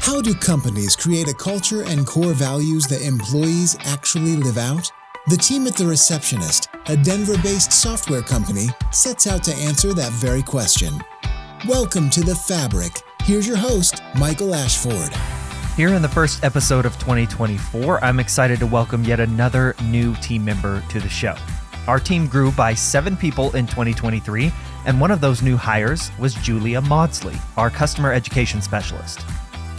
How do companies create a culture and core values that employees actually live out? The team at The Receptionist, a Denver-based software company, sets out to answer that very question. Welcome to The Fabric. Here's your host, Michael Ashford. Here in the first episode of 2024, I'm excited to welcome yet another new team member to the show. Our team grew by 7 people in 2023, and one of those new hires was Julia Maudsley, our customer education specialist.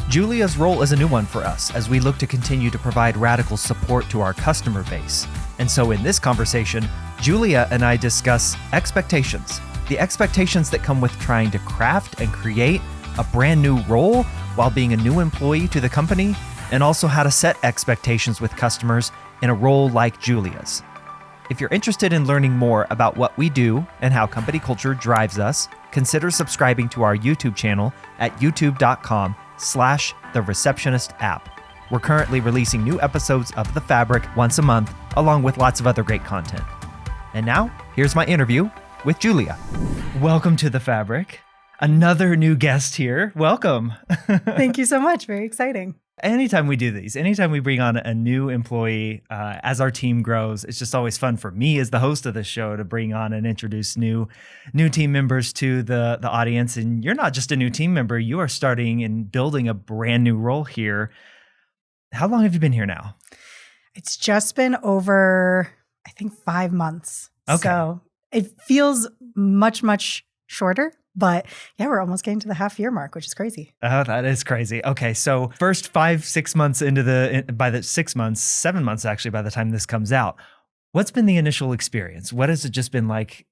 Julia's role is a new one for us as we look to continue to provide radical support to our customer base. And so in this conversation, Julia and I discuss expectations, the expectations that come with trying to craft and create a brand new role while being a new employee to the company, and also how to set expectations with customers in a role like Julia's. If you're interested in learning more about what we do and how company culture drives us, consider subscribing to our YouTube channel at youtube.com/The Receptionist app. We're currently releasing new episodes of The Fabric once a month, along with lots of other great content. And now, here's my interview with Julia. Welcome to The Fabric. Another new guest here. Welcome. Thank you so much. Very exciting. Anytime we do these, anytime we bring on a new employee, as our team grows, it's just always fun for me as the host of the show to bring on and introduce new team members to the audience. And you're not just a new team member, you are starting and building a brand new role here. How long have you been here now? It's just been over, I think, 5 months. Okay. So it feels much, much shorter. But yeah, we're almost getting to the half-year mark, which is crazy. Oh, that is crazy. Okay, so first 5-6 months by the 6 months, 7 months actually, by the time this comes out, what's been the initial experience? What has it just been like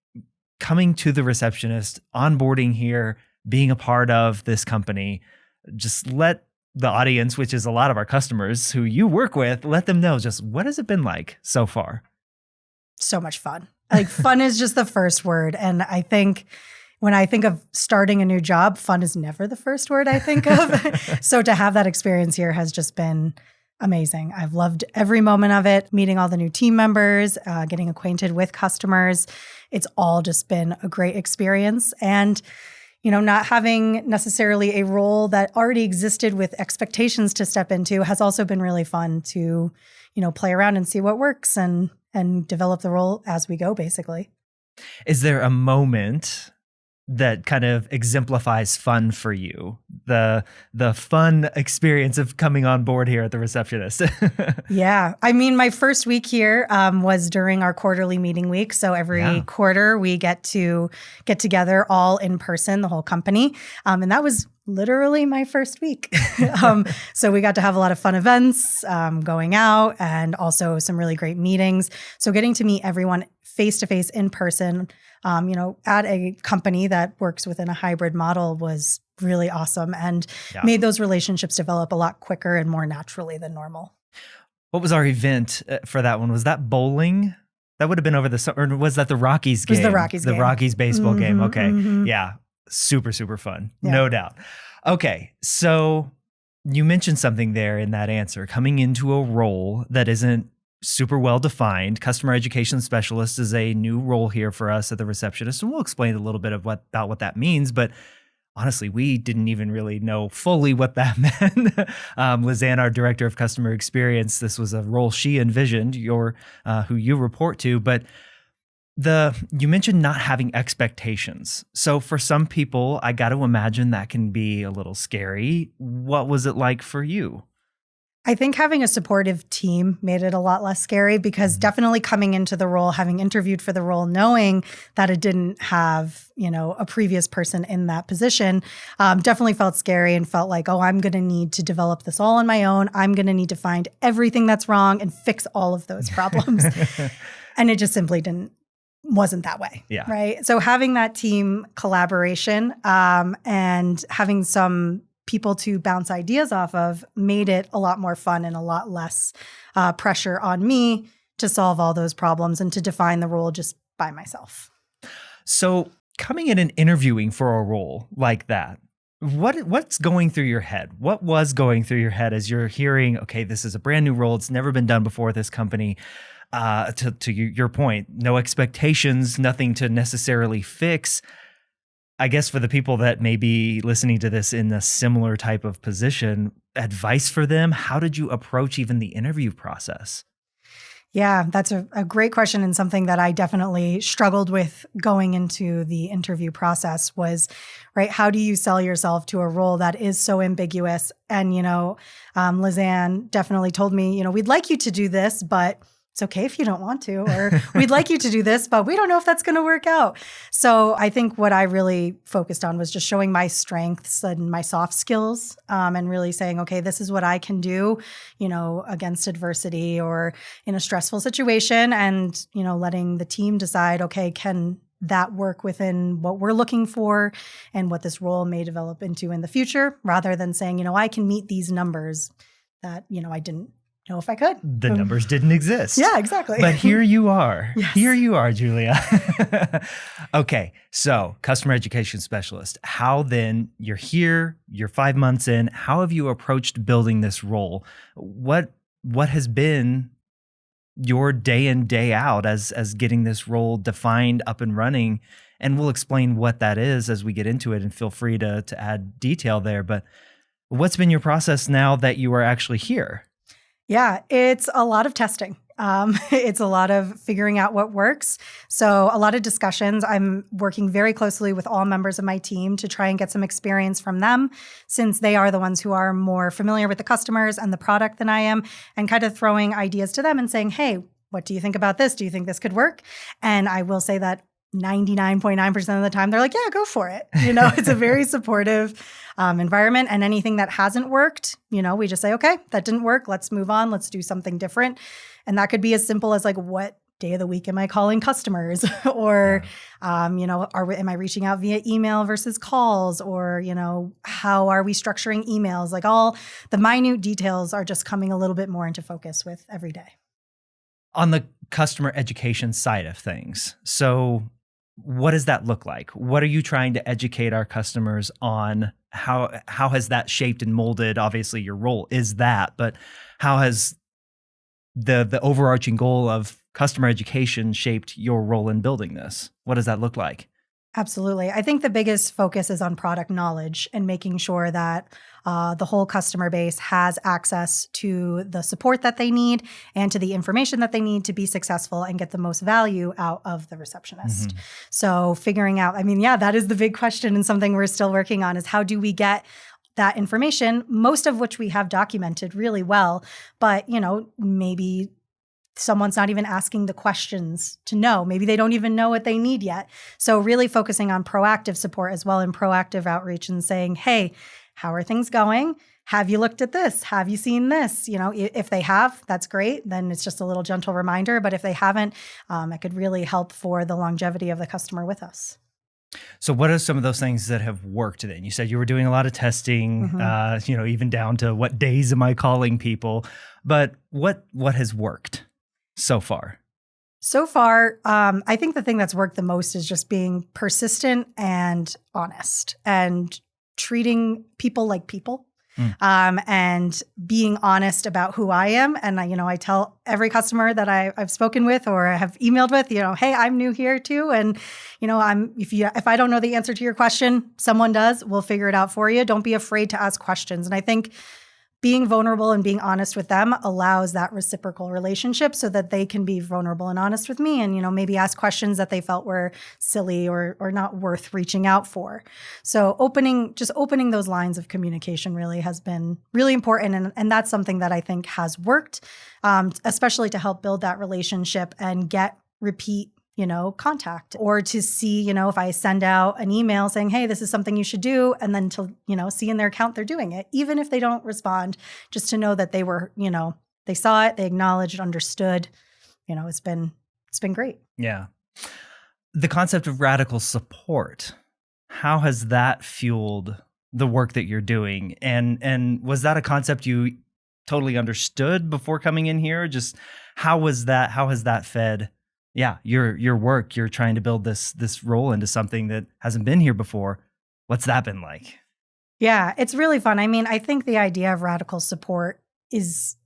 coming to The Receptionist, onboarding here, being a part of this company? Just let the audience, which is a lot of our customers who you work with, let them know just what has it been like so far? So much fun. Like fun is just the first word. And I think when I think of starting a new job, fun is never the first word I think of. So to have that experience here has just been amazing. I've loved every moment of it, meeting all the new team members, getting acquainted with customers. It's all just been a great experience. And, you know, not having necessarily a role that already existed with expectations to step into has also been really fun to, you know, play around and see what works and develop the role as we go, basically. Is there a moment that kind of exemplifies fun for you, the fun experience of coming on board here at The Receptionist? Yeah. I mean, my first week here was during our quarterly meeting week. So every quarter we get together all in person, the whole company. And that was literally my first week. So we got to have a lot of fun events, going out, and also some really great meetings. So getting to meet everyone face-to-face in person, you know, at a company that works within a hybrid model was really awesome and made those relationships develop a lot quicker and more naturally than normal. What was our event for that one? Was that bowling? That would have been over the summer, or was that the Rockies game? It was the Rockies game. The Rockies baseball game. Okay. Mm-hmm. Yeah. Super, super fun. Yeah. No doubt. Okay. So you mentioned something there in that answer, coming into a role that isn't super well defined. Customer education specialist is a new role here for us at The Receptionist, and we'll explain a little bit of about what that means. But honestly, we didn't even really know fully what that meant. Lizanne, our director of customer experience, this was a role she envisioned, who you report to. But you mentioned not having expectations. So for some people, I got to imagine that can be a little scary. What was it like for you? I think having a supportive team made it a lot less scary because definitely coming into the role, having interviewed for the role, knowing that it didn't have, you know, a previous person in that position, definitely felt scary and felt like, oh, I'm going to need to develop this all on my own. I'm going to need to find everything that's wrong and fix all of those problems. And it just simply wasn't that way. Yeah. Right. So having that team collaboration and having some people to bounce ideas off of made it a lot more fun and a lot less pressure on me to solve all those problems and to define the role just by myself. So coming in and interviewing for a role like that, what's going through your head? What was going through your head as you're hearing, okay, this is a brand new role. It's never been done before at this company. To your point, no expectations, nothing to necessarily fix. I guess for the people that may be listening to this in a similar type of position, advice for them? How did you approach even the interview process? Yeah, that's a great question, and something that I definitely struggled with going into the interview process was, right, how do you sell yourself to a role that is so ambiguous? And, Lizanne definitely told me, we'd like you to do this, but it's okay if you don't want to, or we'd like you to do this, but we don't know if that's going to work out. So I think what I really focused on was just showing my strengths and my soft skills, and really saying, okay, this is what I can do, against adversity or in a stressful situation, and, letting the team decide, okay, can that work within what we're looking for and what this role may develop into in the future, rather than saying, I can meet these numbers that, I didn't know if I could. The numbers didn't exist. Yeah, exactly. But here you are. Yes. Here you are, Julia. Okay, so customer education specialist. How then, you're here, you're 5 months in, how have you approached building this role? What has been your day in, day out as getting this role defined, up and running? And we'll explain what that is as we get into it, and feel free to add detail there. But what's been your process now that you are actually here? Yeah, it's a lot of testing. It's a lot of figuring out what works. So a lot of discussions. I'm working very closely with all members of my team to try and get some experience from them, since they are the ones who are more familiar with the customers and the product than I am, and kind of throwing ideas to them and saying, hey, what do you think about this? Do you think this could work? And I will say that 99.9% of the time, they're like, yeah, go for it. It's a very supportive environment, and anything that hasn't worked, we just say, okay, that didn't work. Let's move on. Let's do something different. And that could be as simple as like, what day of the week am I calling customers? Or, am I reaching out via email versus calls? Or, how are we structuring emails? Like, all the minute details are just coming a little bit more into focus with every day. On the customer education side of things, so what does that look like? What are you trying to educate our customers on? How has that shaped and molded? Obviously, your role is that, but how has the overarching goal of customer education shaped your role in building this? What does that look like? Absolutely. I think the biggest focus is on product knowledge and making sure that the whole customer base has access to the support that they need and to the information that they need to be successful and get the most value out of the receptionist. Mm-hmm. So figuring out, that is the big question, and something we're still working on, is how do we get that information, most of which we have documented really well, but maybe someone's not even asking the questions to know. Maybe they don't even know what they need yet. So really focusing on proactive support as well, and proactive outreach, and saying, hey, how are things going? Have you looked at this? Have you seen this? If they have, that's great. Then it's just a little gentle reminder. But if they haven't, it could really help for the longevity of the customer with us. So what are some of those things that have worked then? You said you were doing a lot of testing, mm-hmm. Even down to what days am I calling people, but what has worked so far? So far, I think the thing that's worked the most is just being persistent and honest, and treating people like people, and being honest about who I am. And I tell every customer that I've spoken with or have emailed with, hey, I'm new here too. And, if I don't know the answer to your question, someone does, we'll figure it out for you. Don't be afraid to ask questions. And I think being vulnerable and being honest with them allows that reciprocal relationship, so that they can be vulnerable and honest with me, and, maybe ask questions that they felt were silly or not worth reaching out for. So opening those lines of communication really has been really important. And that's something that I think has worked, especially to help build that relationship and get repeat contact, or to see, if I send out an email saying, hey, this is something you should do, and then to, see in their account they're doing it, even if they don't respond, just to know that they were, they saw it, they acknowledged, understood, it's been great. Yeah. The concept of radical support, how has that fueled the work that you're doing? And was that a concept you totally understood before coming in here? Just how has that fed your work? You're trying to build this role into something that hasn't been here before. What's that been like? Yeah, it's really fun. I think the idea of radical support is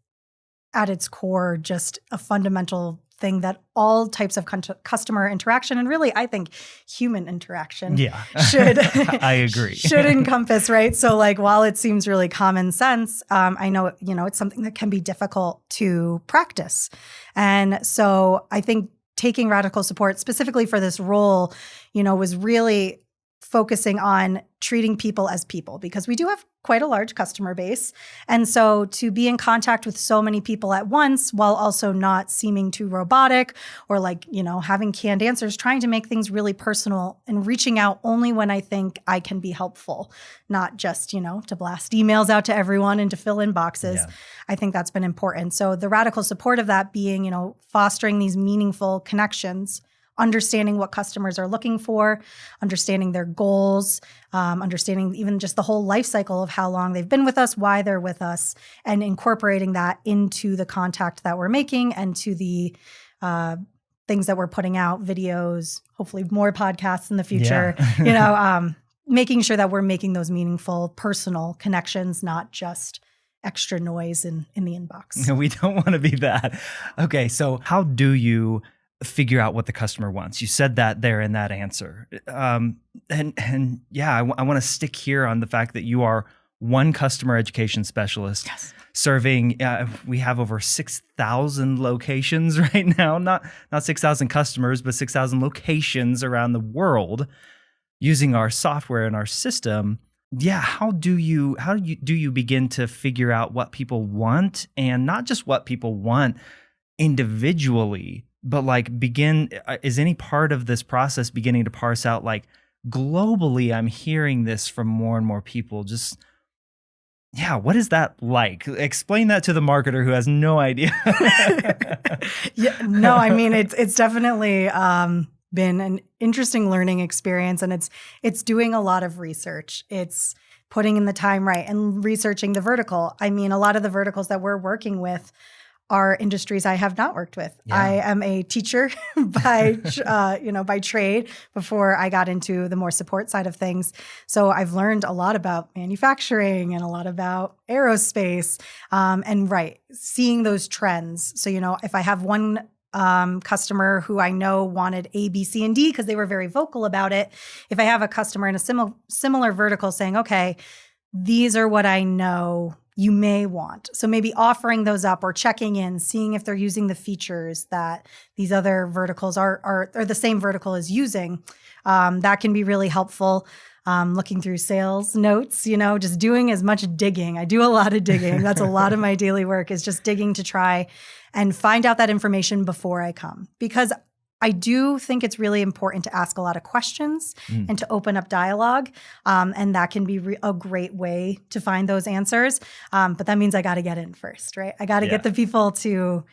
at its core just a fundamental thing that all types of customer interaction, and really, I think human interaction should I agree. should encompass, right? So like, while it seems really common sense, I know, it's something that can be difficult to practice. And so I think taking Radical Support specifically for this role, was really focusing on treating people as people, because we do have quite a large customer base. And so to be in contact with so many people at once while also not seeming too robotic or like, having canned answers, trying to make things really personal and reaching out only when I think I can be helpful, not just, to blast emails out to everyone and to fill in boxes. Yeah. I think that's been important. So the Radical Support of that being, fostering these meaningful connections, understanding what customers are looking for, understanding their goals, understanding even just the whole life cycle of how long they've been with us, why they're with us, and incorporating that into the contact that we're making and to the things that we're putting out, videos, hopefully more podcasts in the future, making sure that we're making those meaningful personal connections, not just extra noise in the inbox. We don't want to be that. Okay, so how do you figure out what the customer wants? You said that there in that answer. I want to stick here on the fact that you are one customer education specialist serving, we have over 6,000 locations right now, not 6,000 customers, but 6,000 locations around the world using our software and our system. Yeah, how do you begin to figure out what people want, and not just what people want individually, but like is any part of this process beginning to parse out, like, globally, I'm hearing this from more and more people. Just, what is that like? Explain that to the marketer who has no idea. It's definitely been an interesting learning experience, and it's doing a lot of research. It's putting in the time, right, and researching the vertical. A lot of the verticals that we're working with are industries I have not worked with. Yeah. I am a teacher by trade before I got into the more support side of things. So I've learned a lot about manufacturing and a lot about aerospace, seeing those trends. So, if I have one customer who I know wanted A, B, C, and D because they were very vocal about it, if I have a customer in a similar vertical saying, okay, these are what I know you may want. So maybe offering those up or checking in, seeing if they're using the features that these other verticals are the same vertical is using. That can be really helpful. Looking through sales notes, just doing as much digging. I do a lot of digging. That's a lot of my daily work, is just digging to try and find out that information before I come. Because I do think it's really important to ask a lot of questions and to open up dialogue. And that can be a great way to find those answers. But that means I got to get in first, right? I got to get the people to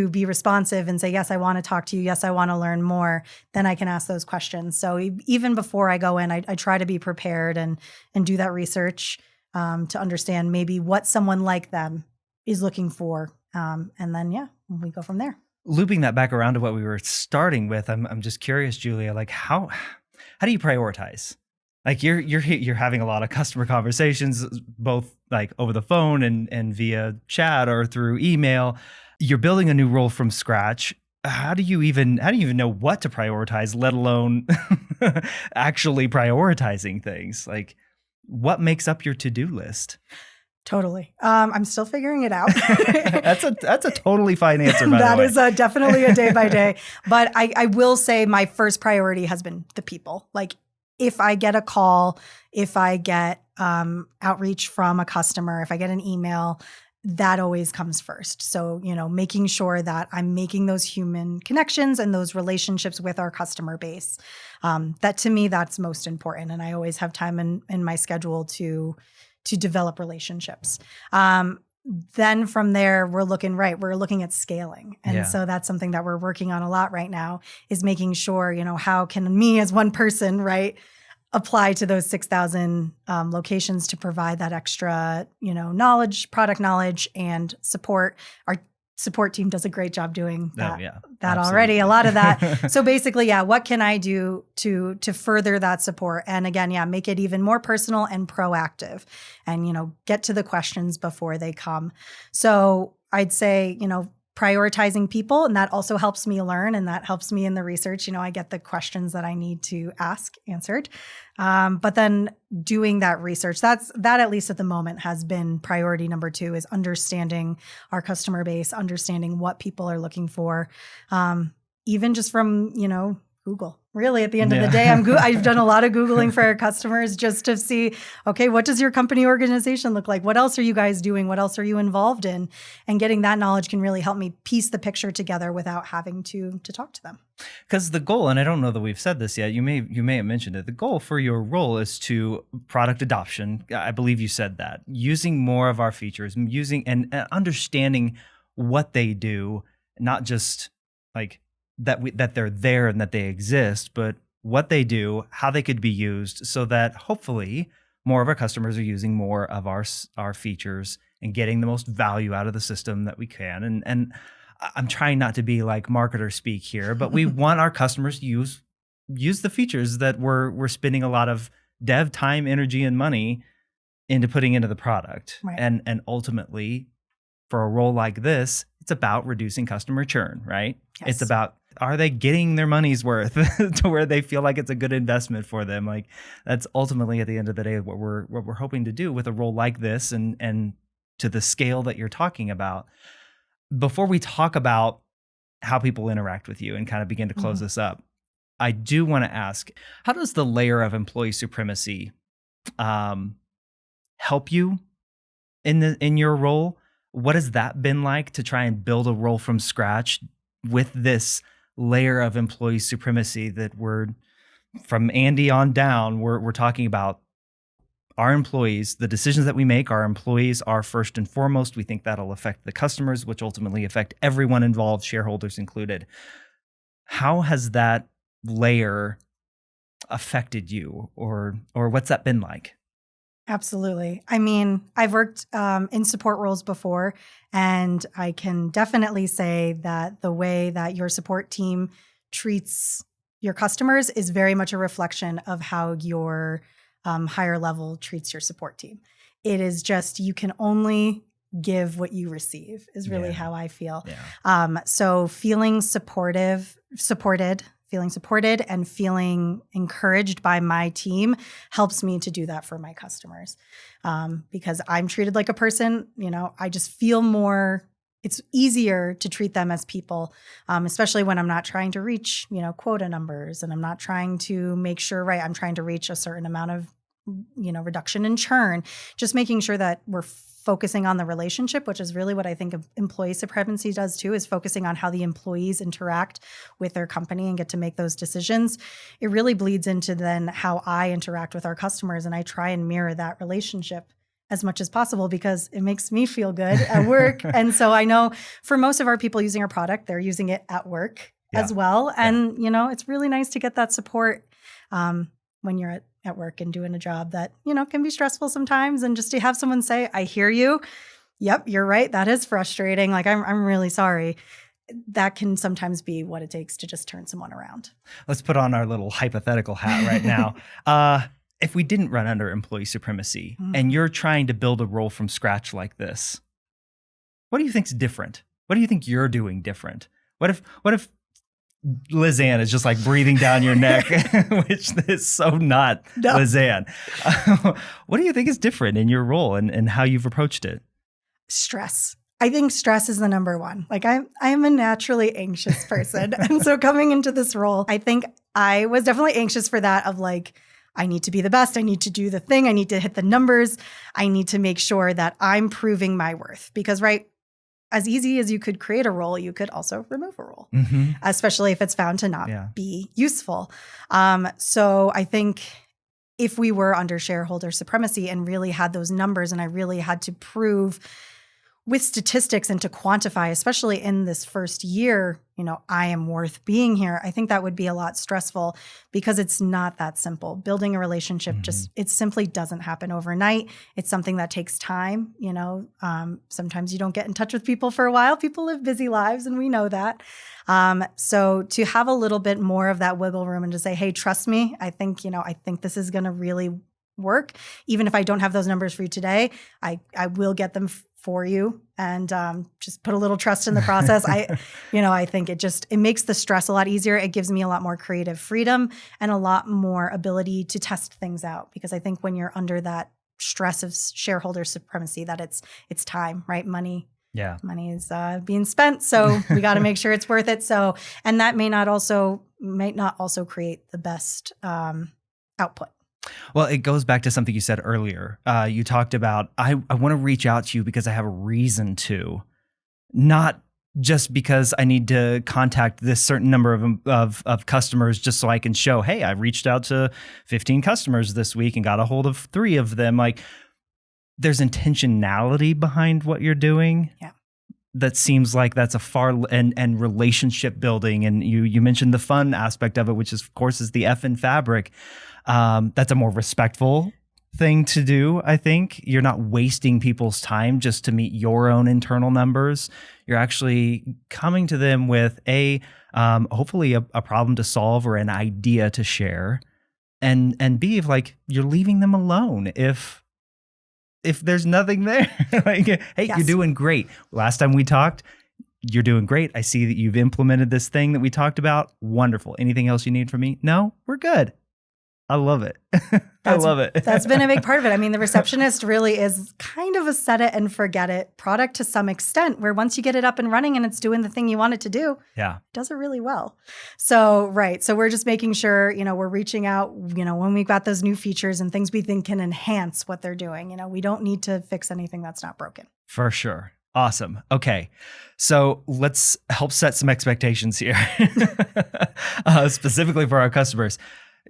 be responsive and say, yes, I want to talk to you. Yes, I want to learn more. Then I can ask those questions. So even before I go in, I try to be prepared and do that research to understand maybe what someone like them is looking for. And then, we go from there. Looping that back around to what we were starting with, I'm just curious, Julia, like how do you prioritize? Like you're having a lot of customer conversations, both like over the phone and via chat or through email. You're building a new role from scratch. How do you even know what to prioritize, let alone actually prioritizing things? Like, what makes up your to-do list? Totally. I'm still figuring it out. That's a totally fine answer, by the way. That is definitely a day by day. But I will say my first priority has been the people. Like, if I get a call, if I get outreach from a customer, if I get an email, that always comes first. So, making sure that I'm making those human connections and those relationships with our customer base. That, to me, that's most important. And I always have time in my schedule to develop relationships. Then from there, we're looking at scaling. And so that's something that we're working on a lot right now, is making sure, how can me as one person, right, apply to those 6,000 locations to provide that extra, knowledge, product knowledge, and support. Our support team does a great job doing that already, a lot of that. So basically, what can I do to further that support? And again, make it even more personal and proactive, and, get to the questions before they come. So I'd say, prioritizing people, and that also helps me learn, and that helps me in the research. I get the questions that I need to ask answered. But then doing that research, that at least at the moment has been priority number 2, is understanding our customer base, understanding what people are looking for, even just from, Google. Really, at the end of the day, I've done a lot of Googling for our customers just to see, okay, what does your company organization look like? What else are you guys doing? What else are you involved in? And getting that knowledge can really help me piece the picture together without having to talk to them. Because the goal, and I don't know that we've said this yet, you may have mentioned it, the goal for your role is to product adoption. I believe you said that. Using more of our features, using and understanding what they do, not just like that they're there and that they exist, but what they do, how they could be used, so that hopefully more of our customers are using more of our features and getting the most value out of the system that we can. And I'm trying not to be like marketer speak here, but we want our customers to use the features that we're spending a lot of dev time, energy, and money into putting into the product. Right. And ultimately, for a role like this, it's about reducing customer churn, right? Yes. It's about, are they getting their money's worth to where they feel like it's a good investment for them? Like, that's ultimately at the end of the day what we're hoping to do with a role like this, and to the scale that you're talking about. Before we talk about how people interact with you and kind of begin to close this up, I do want to ask, how does the layer of employee supremacy help you in your role? What has that been like to try and build a role from scratch with this layer of employee supremacy that we're, from Andy on down, we're talking about our employees, the decisions that we make, our employees are first and foremost. We think that'll affect the customers, which ultimately affect everyone involved, shareholders included. How has that layer affected you, or what's that been like? Absolutely. I mean, I've worked in support roles before, and I can definitely say that the way that your support team treats your customers is very much a reflection of how your higher level treats your support team. It is just, you can only give what you receive is really how I feel. Yeah. So feeling supported and feeling encouraged by my team helps me to do that for my customers. Because I'm treated like a person, I just feel more, it's easier to treat them as people, especially when I'm not trying to reach, quota numbers, and I'm not trying to make sure, I'm trying to reach a certain amount of, reduction in churn, just making sure that we're focusing on the relationship, which is really what I think of employee supremacy does too, is focusing on how the employees interact with their company and get to make those decisions. It really bleeds into then how I interact with our customers, and I try and mirror that relationship as much as possible because it makes me feel good at work. And so I know for most of our people using our product, they're using it at work as well. And, it's really nice to get that support when you're at work and doing a job that, can be stressful sometimes. And just to have someone say, I hear you. Yep, you're right. That is frustrating. Like, I'm really sorry. That can sometimes be what it takes to just turn someone around. Let's put on our little hypothetical hat right now. If we didn't run under employee supremacy and you're trying to build a role from scratch like this, what do you think's different? What do you think you're doing different? What if Liz Ann is just like breathing down your neck, which is so not Liz Ann. What do you think is different in your role and how you've approached it? Stress. I think stress is the number one. Like, I am a naturally anxious person. And so coming into this role, I think I was definitely anxious for that of like, I need to be the best. I need to do the thing. I need to hit the numbers. I need to make sure that I'm proving my worth because, as easy as you could create a role, you could also remove a role, especially if it's found to not be useful. So I think if we were under shareholder supremacy and really had those numbers and I really had to prove with statistics and to quantify, especially in this first year, I am worth being here, I think that would be a lot stressful because it's not that simple. Building a relationship it simply doesn't happen overnight. It's something that takes time. Sometimes you don't get in touch with people for a while. People live busy lives and we know that. So to have a little bit more of that wiggle room and to say, hey, trust me, I think this is going to really work. Even if I don't have those numbers for you today, I will get them for you, and just put a little trust in the process. I think it makes the stress a lot easier. It gives me a lot more creative freedom and a lot more ability to test things out, because I think when you're under that stress of shareholder supremacy, that it's time, right? Money is being spent, so we got to make sure it's worth it. So, and that might not also create the best output. Well, it goes back to something you said earlier. You talked about, I want to reach out to you because I have a reason to, not just because I need to contact this certain number of customers just so I can show, hey, I reached out to 15 customers this week and got a hold of 3 of them. Like, there's intentionality behind what you're doing. Yeah. That seems like that's a and relationship building. And you mentioned the fun aspect of it, which is, of course, is the F in fabric. That's a more respectful thing to do. I think you're not wasting people's time just to meet your own internal numbers. You're actually coming to them with hopefully a problem to solve or an idea to share, and B, like, you're leaving them alone if there's nothing there. Like, hey, yes, you're doing great. Last time we talked, you're doing great. I see that you've implemented this thing that we talked about. Wonderful. Anything else you need from me? No, we're good. I love it. I love it. That's been a big part of it. I mean, the receptionist really is kind of a set it and forget it product to some extent, where once you get it up and running and it's doing the thing you want it to do, it does it really well. So, right. So we're just making sure, we're reaching out, when we've got those new features and things we think can enhance what they're doing. We don't need to fix anything that's not broken. For sure. Awesome. Okay. So let's help set some expectations here, specifically for our customers.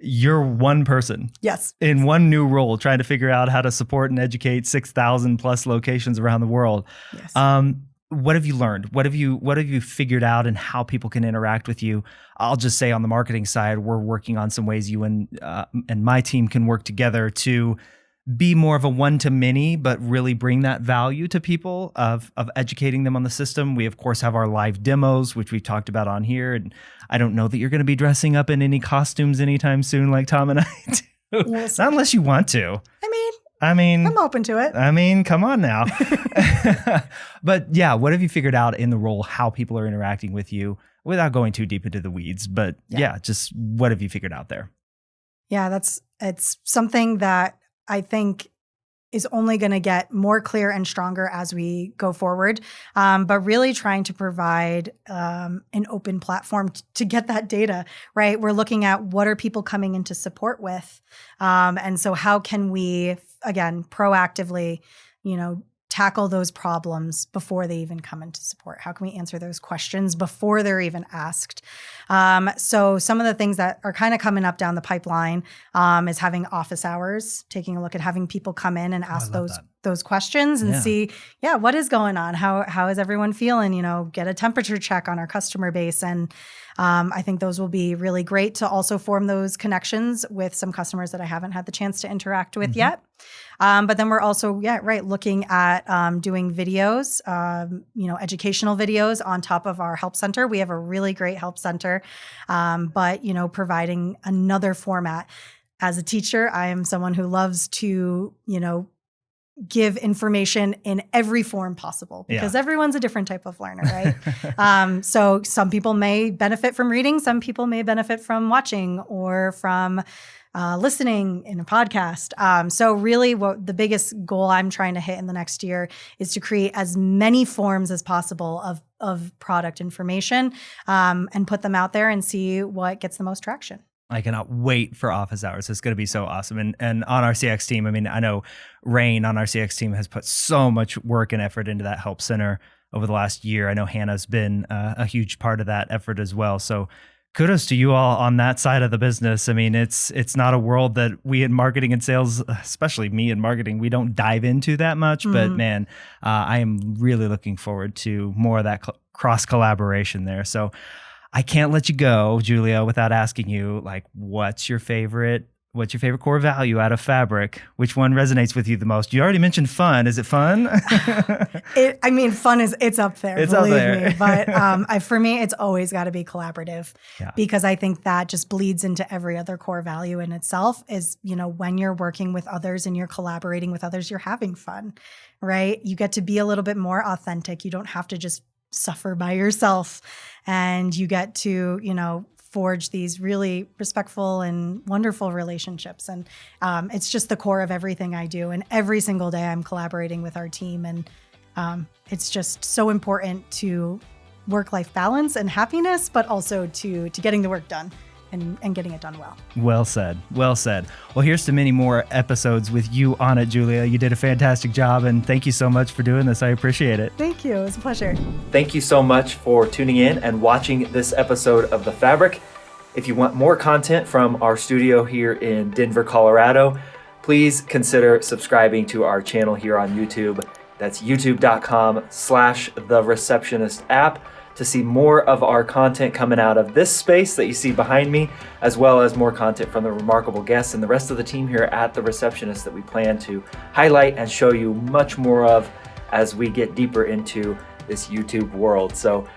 You're one person. Yes. In one new role, trying to figure out how to support and educate 6,000 plus locations around the world. Yes. What have you learned? What have you figured out, and how people can interact with you? I'll just say, on the marketing side, we're working on some ways you and my team can work together to be more of a one-to-many, but really bring that value to people of educating them on the system. We, of course, have our live demos, which we've talked about on here. And I don't know that you're going to be dressing up in any costumes anytime soon like Tom and I do. Yes. Not unless you want to. I mean, I'm open to it. I mean, come on now. But yeah, what have you figured out in the role, how people are interacting with you, without going too deep into the weeds? But just what have you figured out there? Yeah, it's something that I think is only going to get more clear and stronger as we go forward. But really trying to provide an open platform to get that data, right? We're looking at what are people coming into support with. And so how can we, again, proactively, tackle those problems before they even come into support? How can we answer those questions before they're even asked? So some of the things that are kind of coming up down the pipeline is having office hours, taking a look at having people come in and ask those questions and see, what is going on? How is everyone feeling? Get a temperature check on our customer base. And I think those will be really great to also form those connections with some customers that I haven't had the chance to interact with yet. But then we're also, looking at doing videos, educational videos on top of our help center. We have a really great help center, but, providing another format. As a teacher, I am someone who loves to, give information in every form possible, because everyone's a different type of learner, right? So some people may benefit from reading, some people may benefit from watching or from listening in a podcast. So really what the biggest goal I'm trying to hit in the next year is to create as many forms as possible of product information and put them out there and see what gets the most traction. I cannot wait for office hours. It's going to be so awesome. And on our CX team, I know Rain on our CX team has put so much work and effort into that help center over the last year. I know Hannah's been a huge part of that effort as well. So kudos to you all on that side of the business. It's not a world that we in marketing and sales, especially me in marketing, we don't dive into that much. Mm-hmm. But man, I am really looking forward to more of that cross collaboration there. So I can't let you go, Julia, without asking you, what's your favorite What's your favorite core value out of Fabric? Which one resonates with you the most? You already mentioned fun. Is it fun? Fun it's up there. It's up there. Me. But for me, it's always got to be collaborative, because I think that just bleeds into every other core value in itself. Is, when you're working with others and you're collaborating with others, you're having fun, right? You get to be a little bit more authentic. You don't have to just suffer by yourself, and you get to, forge these really respectful and wonderful relationships. And it's just the core of everything I do. And every single day I'm collaborating with our team. And it's just so important to work-life balance and happiness, but also to getting the work done and getting it done well. Well said. Well said. Well, here's to many more episodes with you on it, Julia. You did a fantastic job, and thank you so much for doing this. I appreciate it. Thank you. It was a pleasure. Thank you so much for tuning in and watching this episode of The Fabric. If you want more content from our studio here in Denver, Colorado, please consider subscribing to our channel here on YouTube. That's youtube.com/The Receptionist app to see more of our content coming out of this space that you see behind me, as well as more content from the remarkable guests and the rest of the team here at The Receptionist that we plan to highlight and show you much more of as we get deeper into this YouTube world. So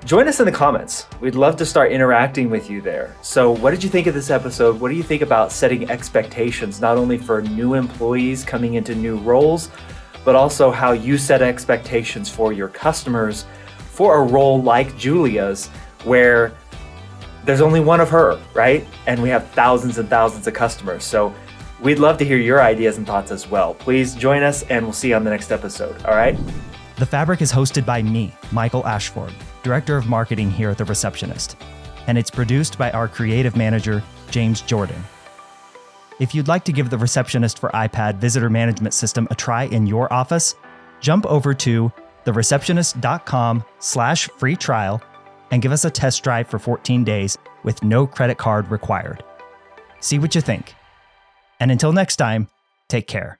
join us in the comments. We'd love to start interacting with you there. So what did you think of this episode? What do you think about setting expectations, not only for new employees coming into new roles, but also how you set expectations for your customers for a role like Julia's, where there's only one of her, right? And we have thousands and thousands of customers. So we'd love to hear your ideas and thoughts as well. Please join us, and we'll see you on the next episode. All right? The Fabric is hosted by me, Michael Ashford, Director of Marketing here at The Receptionist, and it's produced by our creative manager, James Jordan. If you'd like to give the Receptionist for iPad visitor management system a try in your office, jump over to thereceptionist.com/free trial and give us a test drive for 14 days with no credit card required. See what you think. And until next time, take care.